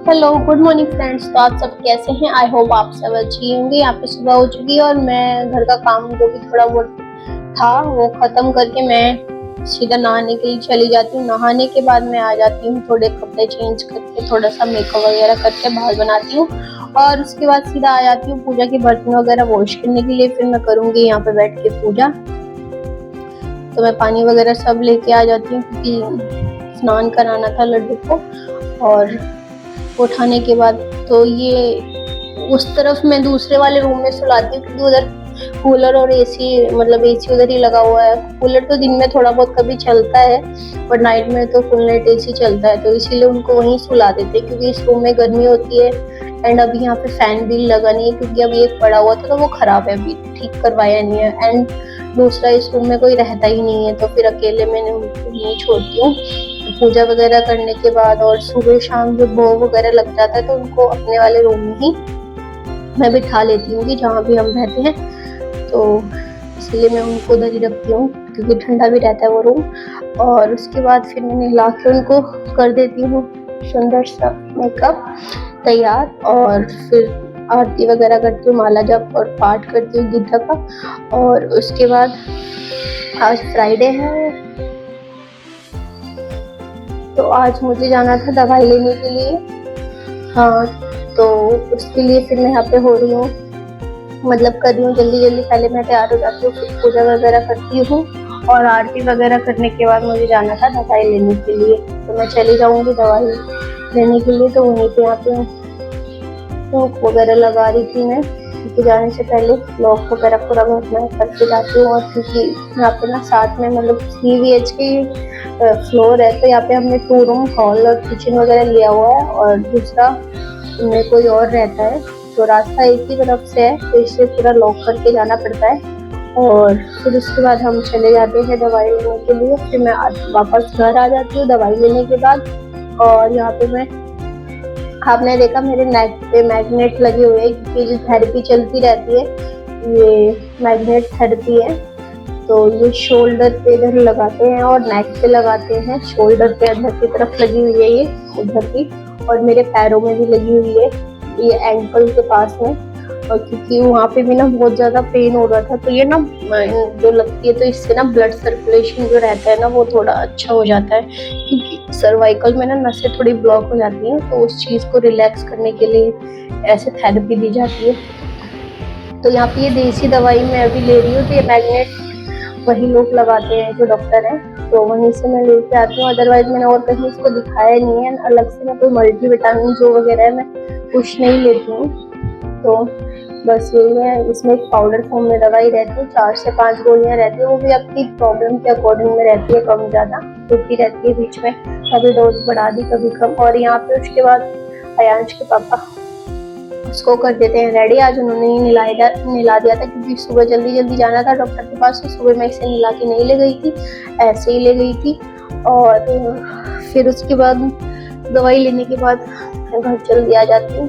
Hello good morning friends. तो आप सब कैसे हैं? आई होप आप सब अच्छी होंगे। यहाँ पे सुबह हो चुकी है और मैं घर का काम जो भी थोड़ा बहुत था वो खत्म करके मैं सीधा नहाने के लिए चली जाती हूँ। नहाने के बाद मैं आ जाती हूँ, थोड़े कपड़े चेंज करके थोड़ा सा मेकअप वगैरह करके बाहर बनाती हूँ और उसके बाद सीधा आ जाती हूँ पूजा के बर्तन वगैरह वॉश करने के लिए। फिर मैं करूँगी यहाँ पे बैठ के पूजा। तो मैं पानी वगैरह सब लेके आ जाती हूँ क्योंकि स्नान कराना था लड्डू को। और उठाने के बाद तो ये उस तरफ मैं दूसरे वाले रूम में सुलाती हूँ क्योंकि उधर कूलर और एसी मतलब एसी उधर ही लगा हुआ है। कूलर तो दिन में थोड़ा बहुत कभी चलता है पर नाइट में तो फुल नाइट एसी चलता है, तो इसीलिए उनको वहीं सुला देते हैं क्योंकि इस रूम में गर्मी होती है। एंड अभी यहाँ पे फैन भी लगा नहीं है क्योंकि अभी एक पड़ा हुआ था तो वो खराब है, अभी ठीक करवाया नहीं है। एंड दूसरा इस रूम में कोई रहता ही नहीं है तो फिर अकेले मैंने उनको नहीं छोड़ती हूँ। पूजा वगैरह करने के बाद और सुबह शाम जो भोग वगैरह लग जाता है तो उनको अपने वाले रूम में ही मैं बिठा लेती हूँ कि जहाँ भी हम रहते हैं, तो इसलिए मैं उनको उधर ही रखती हूँ क्योंकि ठंडा भी रहता है वो रूम। और उसके बाद फिर मैं नहला के उनको कर देती हूँ सुंदर सा मेकअप तैयार और फिर आरती वगैरह करती हूँ, माला जप और पाठ करती हूँ गीता का। और उसके बाद आज फ्राइडे है तो आज मुझे जाना था दवाई लेने के लिए। हाँ, तो उसके लिए फिर मैं यहाँ पे हो रही हूँ, मतलब कर रही हूँ जल्दी जल्दी। पहले मैं तैयार हो जाती हूँ, फिर पूजा वगैरह करती हूँ और आरती वगैरह करने के बाद मुझे जाना था दवाई लेने के लिए। तो मैं चली जाऊँगी दवाई लेने के लिए। तो वहीं पे यहाँ पे लॉक वगैरह लगा रही थी मैं क्योंकि जाने से पहले लॉक वगैरह पूरा मैं करके जाती हूँ। और क्योंकि यहाँ पे ना साथ में मतलब 3 BHK फ्लोर है तो यहाँ पे हमने 2 रूम हॉल और किचन वगैरह लिया हुआ है और दूसरा में कोई और रहता है, तो रास्ता एक ही तरफ से है तो इसलिए पूरा लॉक करके जाना पड़ता है। और फिर उसके बाद हम चले जाते हैं दवाई लेने के लिए। फिर मैं वापस घर आ जाती हूँ दवाई लेने के बाद। और यहाँ पे मैं आपने देखा मेरे नेक पे मैग्नेट लगे हुए हैं क्योंकि जो थेरेपी चलती रहती है ये मैग्नेट थेरेपी है। तो ये शोल्डर पे इधर लगाते हैं और नेक पे लगाते हैं। शोल्डर पे अंदर की तरफ लगी हुई है ये उधर की, और मेरे पैरों में भी लगी हुई है ये एंकल के पास में। और क्योंकि वहाँ पे भी ना बहुत ज़्यादा पेन हो रहा था तो ये ना जो लगती है तो इससे ना ब्लड सर्कुलेशन जो रहता है ना वो थोड़ा अच्छा हो जाता है क्योंकि सर्वाइकल में ना नसें थोड़ी ब्लॉक हो जाती हैं, तो उस चीज़ को रिलैक्स करने के लिए ऐसे थेरेपी दी जाती है। तो यहाँ पे ये देसी दवाई मैं अभी ले रही हूँ तो ये मैग्नेट वही लोग लगाते हैं जो डॉक्टर हैं, तो वहीं से मैं लेके आती हूँ। अदरवाइज मैंने और कहीं इसको दिखाया नहीं है, अलग से मैं कोई मल्टीविटामिन जो वगैरह है मैं कुछ नहीं लेती हूँ। तो बस यही है, इसमें एक पाउडर फॉर्म में दवाई रहती है, 4 से 5 गोलियाँ रहती है, वो भी आपकी प्रॉब्लम के अकॉर्डिंग में रहती है, कम ज़्यादा होती रहती है बीच में, कभी डोज बढ़ा दी कभी कम। और यहाँ पे उसके बाद अयांश के पापा उसको कर देते हैं रेडी। आज उन्होंने ही निला दिया था क्योंकि सुबह जल्दी जल्दी जाना था डॉक्टर के पास, तो सुबह मैं इसे निला के नहीं ले गई थी, ऐसे ही ले गई थी। और फिर उसके बाद दवाई लेने के बाद घर जल्दी आ जाती हूँ।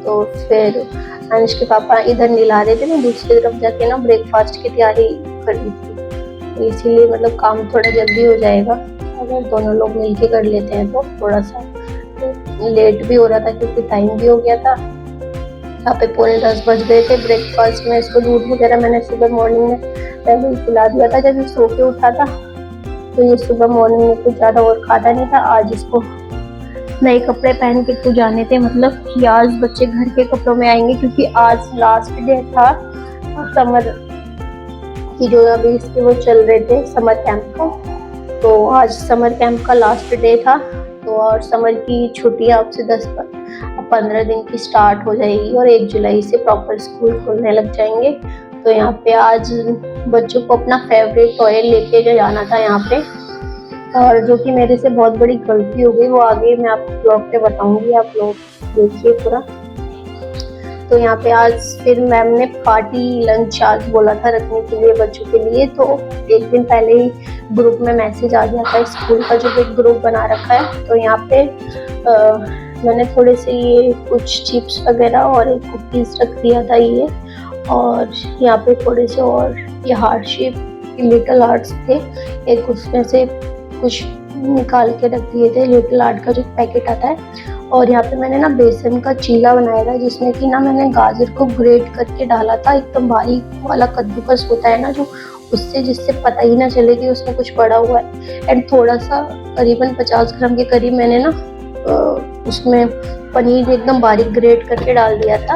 तो फिर अंश के पापा इधर निला रहे थे, मैं दूसरी तरफ जाके ना ब्रेकफास्ट की तैयारी कर रही थी, तो इसीलिए मतलब काम थोड़ा जल्दी हो जाएगा अगर दोनों लोग मिलके कर लेते हैं। तो थोड़ा सा लेट भी हो रहा था क्योंकि टाइम भी हो गया था, यहाँ पे 9:45 बज गए थे। ब्रेकफास्ट में इसको दूध वगैरह मैंने सुबह मॉर्निंग में पहले ही पिला दिया था जब ये सो के उठा था, तो ये सुबह मॉर्निंग में कुछ ज़्यादा और खाता नहीं था। आज इसको नए कपड़े पहन के तो जाने थे, मतलब कि आज बच्चे घर के कपड़ों में आएंगे क्योंकि आज लास्ट डे था समर की, जो अभी इसके वो चल रहे थे समर कैंप का, तो आज समर कैंप का लास्ट डे था। तो और समर की छुट्टियाँ अब से 10-15 दिन की स्टार्ट हो जाएगी और 1 जुलाई से प्रॉपर स्कूल खुलने लग जाएंगे। तो यहाँ पे आज बच्चों को अपना फेवरेट टॉय लेके जाना था यहाँ पे, और जो कि मेरे से बहुत बड़ी गलती हो गई, वो आगे मैं आपको ब्लॉग पे बताऊंगी, आप लोग देखिए पूरा। तो यहाँ पे आज फिर मैम ने पार्टी लंच आज बोला था रखने के लिए बच्चों के लिए, तो एक दिन पहले ही ग्रुप में मैसेज आ गया था स्कूल का जो एक ग्रुप बना रखा है। तो यहाँ पे मैंने थोड़े से ये कुछ चिप्स वगैरह और एक कुकीज़ रख दिया था ये, और यहाँ पे थोड़े से और ये हार्ट शेप लिटिल हार्ट्स थे, एक उसमें से कुछ निकाल के रख दिए थे लिटिल आर्ट का जो पैकेट आता है, और यहाँ पे मैंने ना बेसन का चीला बनाया था, जिसमें कि ना मैंने गाजर को ग्रेट करके डाला था, एकदम बारीक वाला कद्दूकस होता है ना जो, उससे, जिससे पता ही ना चले कि उसमें कुछ पड़ा हुआ है। एंड थोड़ा सा करीबन 50 ग्राम के करीब मैंने ना उसमें पनीर एकदम बारीक ग्रेट करके डाल दिया था,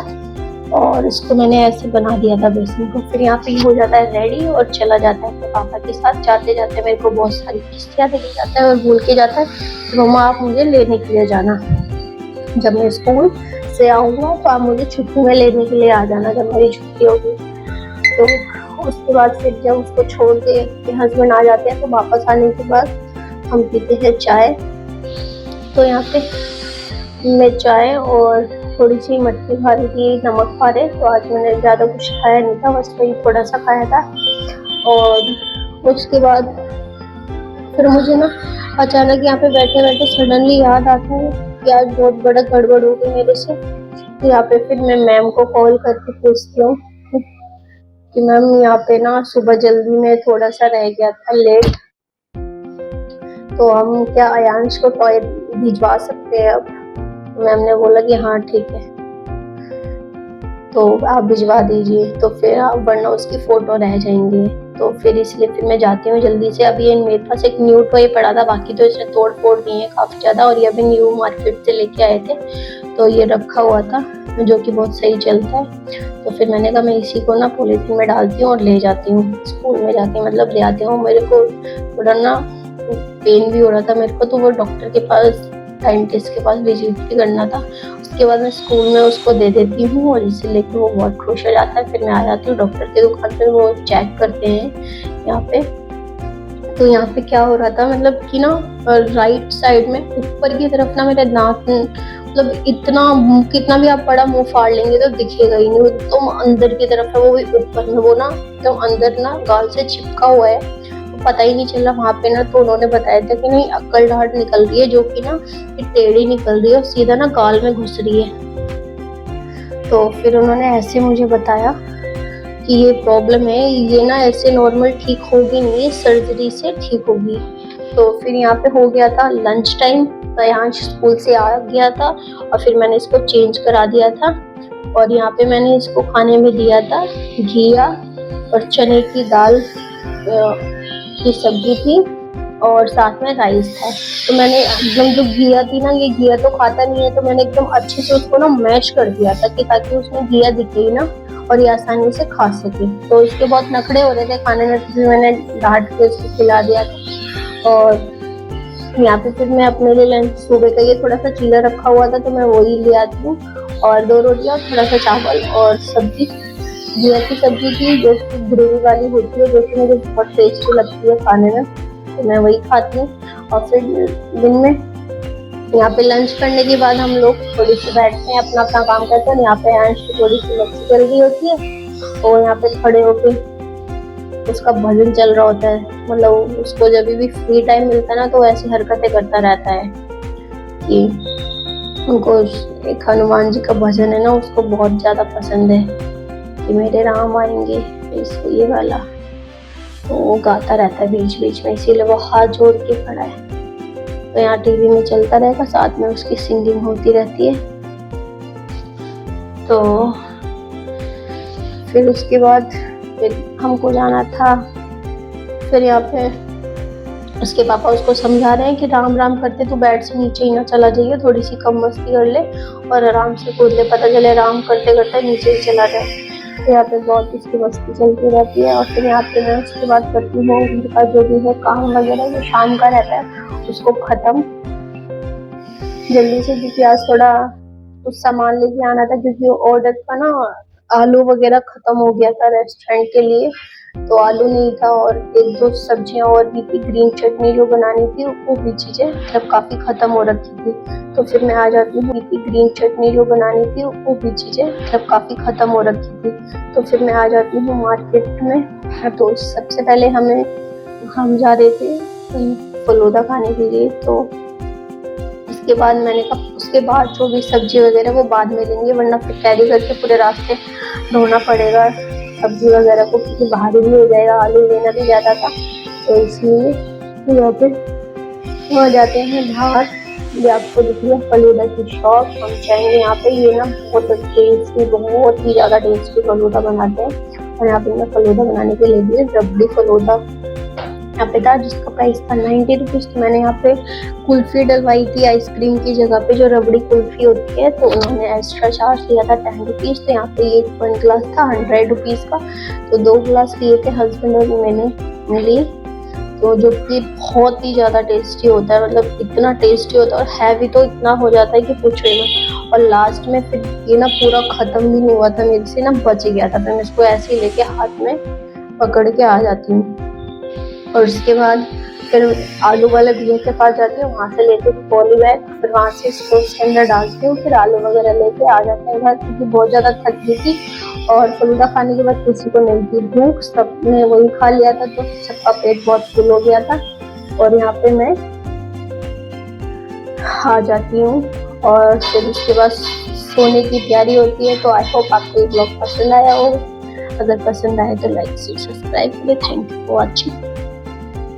और इसको मैंने ऐसे बना दिया था बेसन को। फिर यहाँ पे हो जाता है रेडी और चला जाता है अपने पापा के साथ। जाते जाते मेरे को बहुत सारी किस्तियाँ देके जाता है और बोल के जाता है कि मम्मा आप मुझे लेने के लिए जाना, जब मैं स्कूल से आऊँगा तो आप मुझे छुट्टी में लेने के लिए आ जाना, जब मेरी छुट्टी होगी। तो उसके बाद फिर जब उसको छोड़ के हस्बैंड आ जाते हैं तो वापस आने के बाद हम पीते हैं चाय। तो यहाँ पे मैं चाय और थोड़ी सी मटकी खा रही थी, नमक खा रहे, तो आज मैंने ज़्यादा कुछ खाया नहीं था, बस वही थोड़ा सा खाया था। और उसके बाद फिर मुझे ना अचानक यहाँ पे बैठे बैठे सडनली याद आता है कि आज बहुत बड़ा गड़बड़ हो गई मेरे से। यहाँ पे फिर मैं मैम को कॉल करके पूछती हूँ कि मैम यहाँ पे ना सुबह जल्दी में थोड़ा सा रह गया था लेट, तो हम क्या अयांश को टॉय भिजवा सकते हैं अब? मैम ने बोला कि हाँ ठीक है, तो आप भिजवा दीजिए, तो फिर आप वरना उसकी फोटो रह जाएंगी। तो फिर इसलिए फिर मैं जाती हूँ जल्दी से। अभी मेरे पास एक न्यू टॉय पड़ा था, बाकी तो इसने तोड़ फोड़ दी है काफ़ी ज़्यादा, और ये अभी न्यू मार्केट से लेके आए थे, तो ये रखा हुआ था जो कि बहुत सही चलता है। तो फिर मैंने कहा मैं इसी को ना पॉलीथीन में डालती हूँ और ले जाती हूँ स्कूल में जाके, मतलब ले आती हूँ। मेरे को थोड़ा ना पेन भी हो रहा था मेरे को, तो वो डॉक्टर के पास, साइंटिस्ट के पास विजिट भी करना था। उसके बाद मैं स्कूल में उसको दे देती हूँ और इसे लेकर वो बहुत खुश हो जाता है। फिर मैं आ जाती हूँ डॉक्टर की दुकान पे, वो चेक करते हैं यहाँ पे। तो यहाँ पे क्या हो रहा था, मतलब कि ना राइट साइड में ऊपर की तरफ ना मेरे दांत, मतलब इतना कितना भी आप बड़ा मुंह फाड़ लेंगे तो दिखेगा ही नहीं, एकदम अंदर की तरफ है, वो भी ऊपर में, वो ना एकदम अंदर ना गाल से चिपका हुआ है, तो पता ही नहीं चल रहा वहाँ पे ना। तो उन्होंने बताया था कि नहीं अक्कल डांट निकल रही है, जो कि ना टेढ़ी निकल रही है और सीधा ना गाल में घुस रही है। तो फिर उन्होंने ऐसे मुझे बताया कि ये प्रॉब्लम है, ये ना ऐसे नॉर्मल ठीक होगी नहीं, सर्जरी से ठीक होगी। तो फिर यहाँ पे हो गया था लंच टाइम, अयांश स्कूल से आ गया था और फिर मैंने इसको चेंज करा दिया था, और यहाँ पे मैंने इसको खाने में दिया था घिया और चने की दाल की सब्जी थी और साथ में राइस था। तो मैंने एकदम जो घिया थी ना, ये घिया तो खाता नहीं है, तो मैंने एकदम अच्छे से उसको ना मैश कर दिया था कि ताकि उसमें घिया दिखे ही ना और ये आसानी से खा सके। तो इसके बहुत नखरे हो रहे थे खाने में, तो मैंने डांट के उसको खिला दिया था। और यहाँ पे फिर मैं अपने लिए लंच, सुबह का ये थोड़ा सा चीला रखा हुआ था तो मैं वही ले आती हूँ, और 2 रोटियाँ और थोड़ा सा चावल और सब्जी, घिया की सब्जी थी जो कि ग्रेवी वाली होती है, जो कि मुझे बहुत टेस्टी लगती है खाने में, तो मैं वही खाती हूँ। और फिर दिन में यहाँ पे लंच करने के बाद हम लोग थोड़ी सी बैठते हैं, अपना अपना काम करते हैं। यहाँ पे अंश की थोड़ी सी लस्सी चल रही होती है और यहाँ पे खड़े होके उसका भजन चल रहा होता है, मतलब उसको जब भी फ्री टाइम मिलता है ना तो ऐसी हरकतें करता रहता है कि उनको एक हनुमान जी का भजन है ना, उसको बहुत ज़्यादा पसंद है कि मेरे राम आएंगे, इसको ये वाला, तो वो गाता रहता है बीच बीच में, इसीलिए वो हाथ जोड़ के खड़ा है। तो यहाँ टीवी में चलता रहेगा, साथ में उसकी सिंगिंग होती रहती है। तो फिर उसके बाद फिर हमको जाना था, फिर यहाँ पे उसके पापा उसको समझा रहे हैं कि राम राम करते तो बेड से नीचे ही ना चला जाइए, थोड़ी सी कम मस्ती कर ले और आराम से कूद ले, पता चले राम करते करते नीचे ही चला जाए। तो यहाँ पे बहुत इसकी मस्ती चलती रहती है। और फिर यहाँ पे मैं उसके बाद करती हूँ घर का जो भी है काम वगैरह जो शाम का रहता है उसको खत्म जल्दी से, क्योंकि आज थोड़ा कुछ सामान लेके आना था, क्योंकि ऑर्डर का ना आलू वगैरह खत्म हो गया था रेस्टोरेंट के लिए, तो आलू नहीं था और 1-2 सब्जियां और भी थी, ग्रीन चटनी जो बनानी थी वो भी चीजें मतलब काफी खत्म हो रखी थी। तो फिर मैं आ जाती हूँ, ग्रीन चटनी जो बनानी थी वो भी चीजें मतलब काफी खत्म हो रखी थी। तो फिर मैं आ जाती हूँ मार्केट में। तो सबसे पहले हम जा रहे थे फलूदा खाने के लिए, तो उसके बाद मैंने कहा उसके बाद जो भी सब्जी वगैरह वो बाद में लेंगे, वरना फिर कैरी करके पूरे रास्ते ढोना पड़ेगा सब्जी वगैरह को, क्योंकि भारी भी हो जाएगा, आलू लेना भी ज़्यादा था। तो इसलिए यहाँ पे वहाँ जाते हैं बाहर ये आपको दिख रही है फलूदा की शॉप, हम जाएंगे यहाँ पे। ये ना बहुत टेस्टी, बहुत ही ज्यादा टेस्टी फलूदा बनाते हैं। और यहाँ पे मैं फलूदा बनाने के लिए दिए रबड़ी फलूदा यहाँ पे था, जिसका प्राइस था 90 रुपीज। तो मैंने यहाँ पे कुल्फी डलवाई थी आइसक्रीम की जगह पे, जो रबड़ी कुल्फी होती है, तो उन्होंने एक्स्ट्रा चार्ज लिया था 10 रुपीज। तो यहाँ पे एक 1 ग्लास था 100 रुपीज का, तो 2 ग्लास लिए थे हस्बैंड और मैंने ली। तो जो कि बहुत ही ज़्यादा टेस्टी होता है, मतलब इतना टेस्टी होता है, और हैवी तो इतना हो जाता है कि पूछो ही मत। और लास्ट में फिर ये ना पूरा ख़त्म भी नहीं हुआ था मेरे से, ना बच गया था, फिर मैं इसको ऐसे ही लेके हाथ में पकड़ के आ जाती हूँ। और उसके बाद फिर आलू वाले भैया के पास जाती हूँ, वहाँ से लेती हूँ पॉली बैग, फिर वहाँ से इसको उसके अंदर डालती हूँ, फिर आलू वगैरह लेके आ जाते हैं घर, क्योंकि बहुत ज़्यादा थक गई थी। और फलूदा खाने के बाद किसी को नहीं थी भूख, सबने वही खा लिया था, तो सबका पेट बहुत फुल हो गया था। और यहाँ पे मैं आ जाती हूँ और फिर उसके बाद सोने की तैयारी होती है। तो आई होप आपको ये ब्लॉग पसंद आया हो। अगर पसंद आए तो लाइक शेयर सब्सक्राइब करें। Thank you for watching.